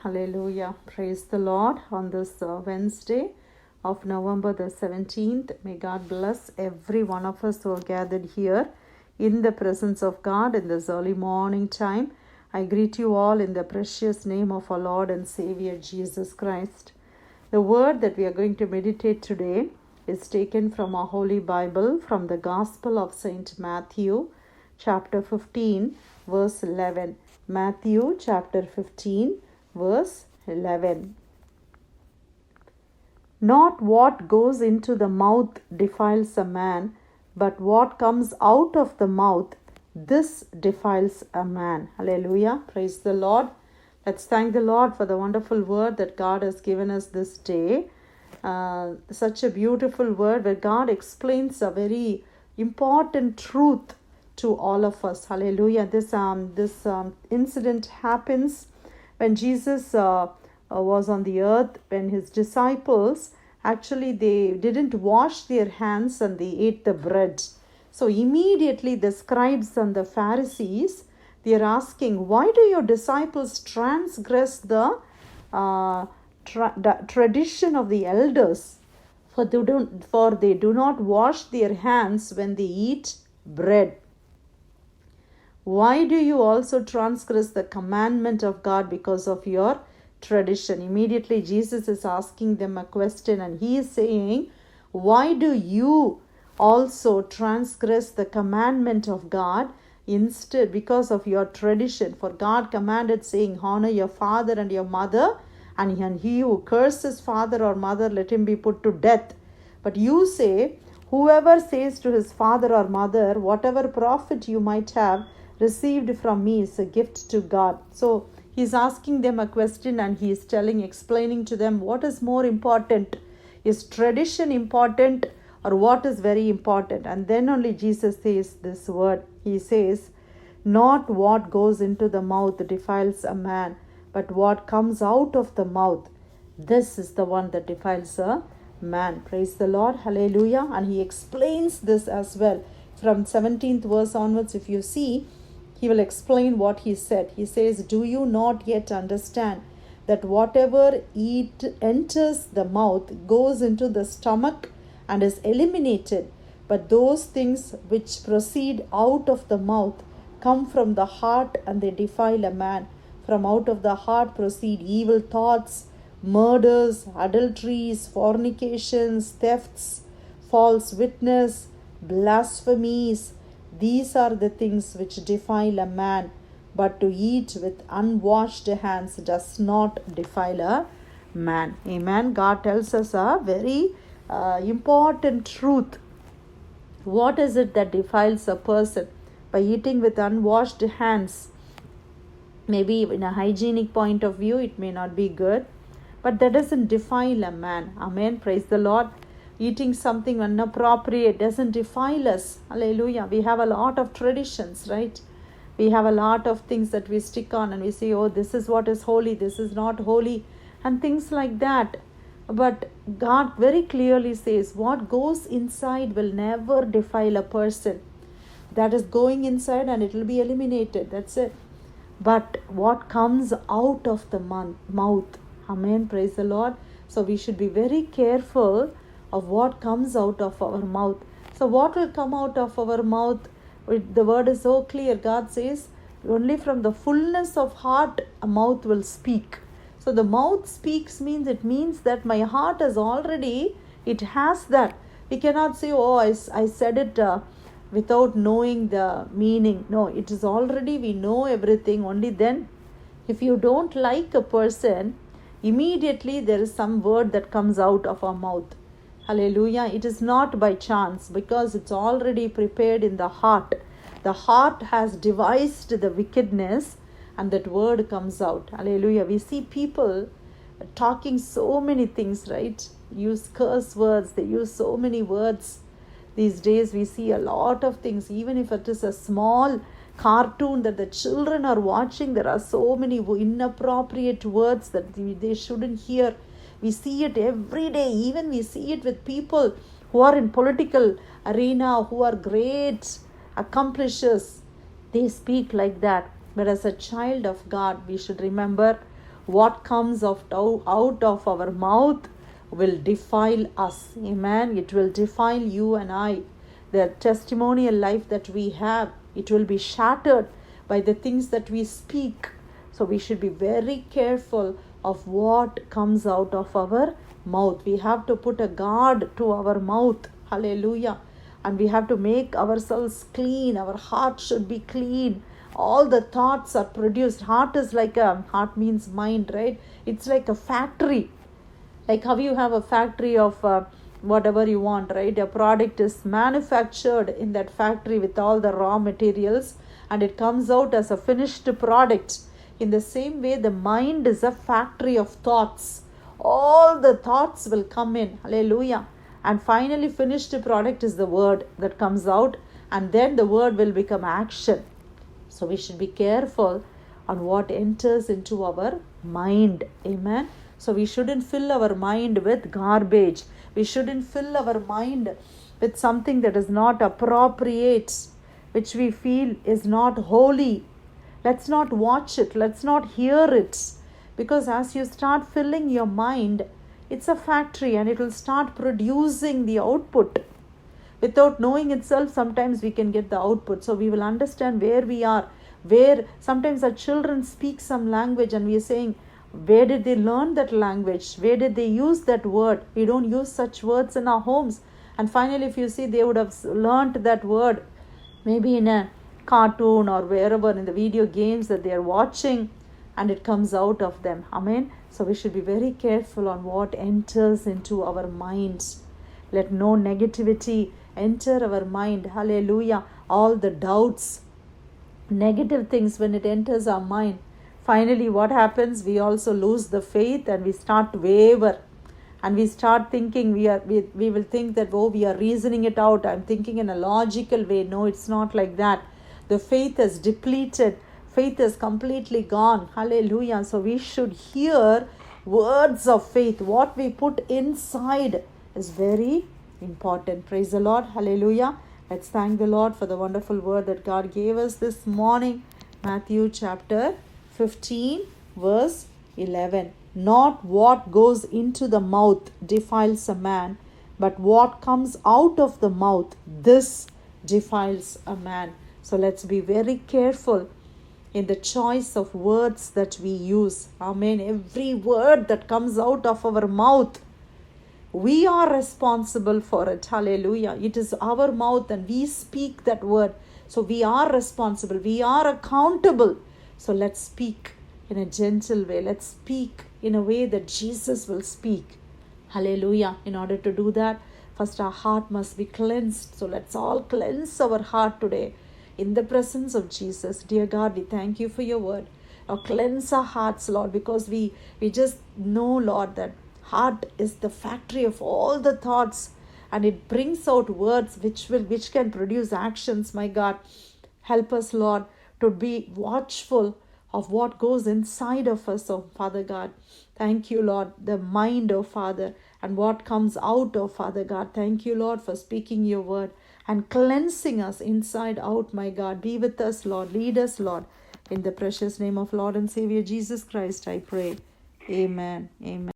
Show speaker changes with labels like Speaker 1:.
Speaker 1: Hallelujah. Praise the Lord on this Wednesday of November the 17th. May God bless every one of us who are gathered here in the presence of God in this early morning time. I greet you all in the precious name of our Lord and Savior Jesus Christ. The word that we are going to meditate today is taken from our Holy Bible from the Gospel of Saint Matthew, chapter 15, verse 11. Matthew chapter 15, verse 11. Not what goes into the mouth defiles a man, but what comes out of the mouth, this defiles a man. Hallelujah. Praise the Lord. Let's thank the Lord for the wonderful word that God has given us this day. Such a beautiful word where God explains a very important truth to all of us. Hallelujah. This incident happens when Jesus was on the earth, when his disciples actually they didn't wash their hands and they ate the bread. So immediately the scribes and the Pharisees, they are asking, why do your disciples transgress the tradition of the elders? For they do not wash their hands when they eat bread. Why do you also transgress the commandment of God because of your tradition? Immediately Jesus is asking them a question and he is saying, why do you also transgress the commandment of God instead because of your tradition? For God commanded, saying, honor your father and your mother, and he who curses father or mother, let him be put to death. But you say, whoever says to his father or mother, whatever profit you might have received from me is a gift to God. So he's asking them a question and he is explaining to them what is more important. Is tradition important or what is very important? And then only Jesus says this word. He says, not what goes into the mouth defiles a man, but what comes out of the mouth, this is the one that defiles a man. Praise the Lord. Hallelujah. And he explains this as well. From 17th verse onwards, if you see, he will explain what he said. He says, do you not yet understand that whatever enters the mouth goes into the stomach and is eliminated, but those things which proceed out of the mouth come from the heart and they defile a man. From out of the heart proceed evil thoughts, murders, adulteries, fornications, thefts, false witness, blasphemies. These are the things which defile a man, but to eat with unwashed hands does not defile a man. Amen. God tells us a very important truth. What is it that defiles a person? By eating with unwashed hands. Maybe in a hygienic point of view, it may not be good, but that doesn't defile a man. Amen. Praise the Lord. Eating something inappropriate doesn't defile us. Hallelujah. We have a lot of traditions, right? We have a lot of things that we stick on and we say, oh, this is what is holy, this is not holy, and things like that. But God very clearly says, what goes inside will never defile a person. That is going inside and it will be eliminated. That's it. But what comes out of the mouth, amen, praise the Lord. So we should be very careful of what comes out of our mouth. So what will come out of our mouth? The word is so clear. God says, only from the fullness of heart a mouth will speak. So the mouth speaks means that my heart is already, it has that. We cannot say, oh, I said it without knowing the meaning. No, it is already, we know everything. Only then, if you don't like a person, immediately there is some word that comes out of our mouth. Hallelujah. It is not by chance because it's already prepared in the heart. The heart has devised the wickedness and that word comes out. Hallelujah. We see people talking so many things, right? Use curse words. They use so many words. These days we see a lot of things. Even if it is a small cartoon that the children are watching, there are so many inappropriate words that they shouldn't hear. We see it every day. Even we see it with people who are in political arena, who are great accomplishers. They speak like that. But as a child of God, we should remember what comes out of our mouth will defile us. Amen. It will defile you and I. The testimonial life that we have, it will be shattered by the things that we speak. So we should be very careful of what comes out of our mouth. We have to put a guard to our mouth. Hallelujah. And we have to make ourselves clean. Our heart should be clean. All the thoughts are produced. Heart means mind, right? It's like a factory. Like how you have a factory of whatever you want, right? A product is manufactured in that factory with all the raw materials, and it comes out as a finished product. In the same way, the mind is a factory of thoughts. All the thoughts will come in. Hallelujah. And finally, finished product is the word that comes out, and then the word will become action. So we should be careful on what enters into our mind. Amen. So we shouldn't fill our mind with garbage. We shouldn't fill our mind with something that is not appropriate, which we feel is not holy. Let's not watch it. Let's not hear it. Because as you start filling your mind, it's a factory and it will start producing the output. Without knowing itself, sometimes we can get the output. So we will understand where we are. Where sometimes our children speak some language and we are saying, where did they learn that language? Where did they use that word? We don't use such words in our homes. And finally, if you see, they would have learned that word maybe in a cartoon or wherever in the video games that they are watching, and it comes out of them. Amen. So we should be very careful on what enters into our minds. Let no negativity enter our mind. Hallelujah. All the doubts, negative things, when it enters our mind, finally what happens? We also lose the faith and we start to waver. And we start thinking, we will think that, oh, we are reasoning it out. I'm thinking in a logical way. No, it's not like that. The faith is depleted. Faith is completely gone. Hallelujah. So we should hear words of faith. What we put inside is very important. Praise the Lord. Hallelujah. Let's thank the Lord for the wonderful word that God gave us this morning. Matthew chapter 15 verse 11. Not what goes into the mouth defiles a man, but what comes out of the mouth, this defiles a man. So let's be very careful in the choice of words that we use. Amen. Every word that comes out of our mouth, we are responsible for it. Hallelujah. It is our mouth and we speak that word. So we are responsible. We are accountable. So let's speak in a gentle way. Let's speak in a way that Jesus will speak. Hallelujah. In order to do that, first our heart must be cleansed. So let's all cleanse our heart today in the presence of Jesus. Dear God, we thank you for your word. Now cleanse our hearts, Lord, because we just know, Lord, that heart is the factory of all the thoughts, and it brings out words which can produce actions. My God, help us, Lord, to be watchful of what goes inside of us, oh Father God. Thank you, Lord, the mind, oh Father, and what comes out, oh Father God. Thank you, Lord, for speaking your word and cleansing us inside out, my God. Be with us, Lord. Lead us, Lord. In the precious name of Lord and Savior Jesus Christ, I pray. Amen. Amen.